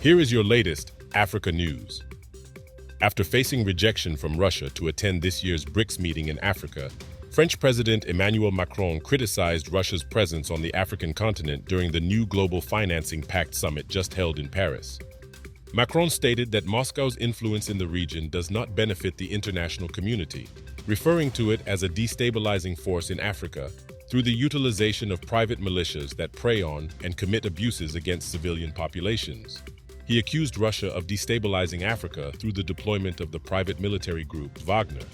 Here is your latest Africa news. After facing rejection from Russia to attend this year's BRICS meeting in Africa, French President Emmanuel Macron criticized Russia's presence on the African continent during the new Global Financing Pact summit just held in Paris. Macron stated that Moscow's influence in the region does not benefit the international community, referring to it as a destabilizing force in Africa through the utilization of private militias that prey on and commit abuses against civilian populations. He accused Russia of destabilizing Africa through the deployment of the private military group Wagner.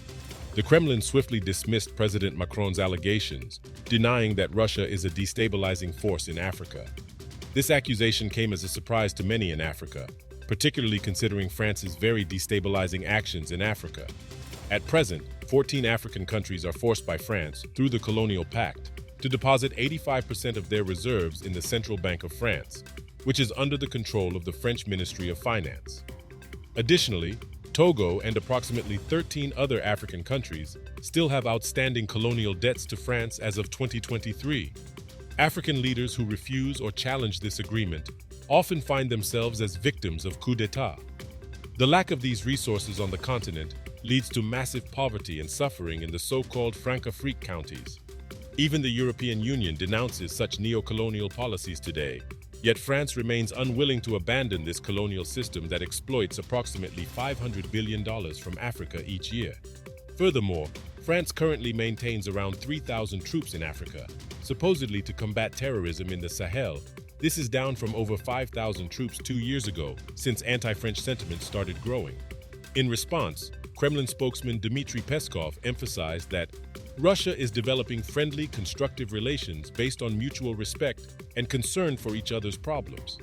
The Kremlin swiftly dismissed President Macron's allegations, denying that Russia is a destabilizing force in Africa. This accusation came as a surprise to many in Africa, particularly considering France's very destabilizing actions in Africa. At present, 14 African countries are forced by France, through the Colonial Pact, to deposit 85% of their reserves in the Central Bank of France, which is under the control of the French Ministry of Finance. Additionally, Togo and approximately 13 other African countries still have outstanding colonial debts to France as of 2023. African leaders who refuse or challenge this agreement often find themselves as victims of coups d'etat. The lack of these resources on the continent leads to massive poverty and suffering in the so-called Francophilic countries. Even the European Union denounces such neo-colonial policies today, yet France remains unwilling to abandon this colonial system that exploits approximately $500 billion from Africa each year. Furthermore, France currently maintains around 3,000 troops in Africa, supposedly to combat terrorism in the Sahel. This is down from over 5,000 troops 2 years ago, since anti-French sentiment started growing. In response, Kremlin spokesman Dmitry Peskov emphasized that Russia is developing friendly, constructive relations based on mutual respect and concern for each other's problems.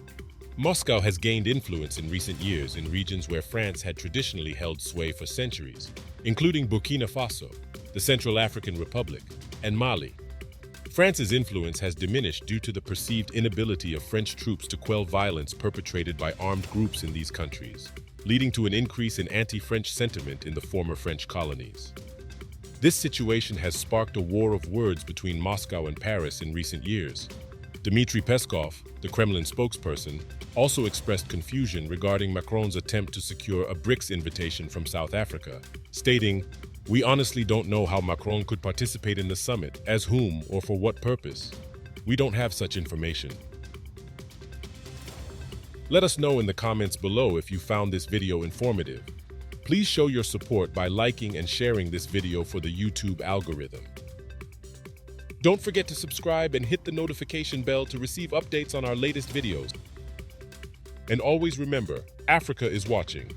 Moscow has gained influence in recent years in regions where France had traditionally held sway for centuries, including Burkina Faso, the Central African Republic, and Mali. France's influence has diminished due to the perceived inability of French troops to quell violence perpetrated by armed groups in these countries, leading to an increase in anti-French sentiment in the former French colonies. This situation has sparked a war of words between Moscow and Paris in recent years. Dmitry Peskov, the Kremlin spokesperson, also expressed confusion regarding Macron's attempt to secure a BRICS invitation from South Africa, stating, "We honestly don't know how Macron could participate in the summit, as whom or for what purpose. We don't have such information." Let us know in the comments below if you found this video informative. Please show your support by liking and sharing this video for the YouTube algorithm. Don't forget to subscribe and hit the notification bell to receive updates on our latest videos. And always remember, Africa is watching.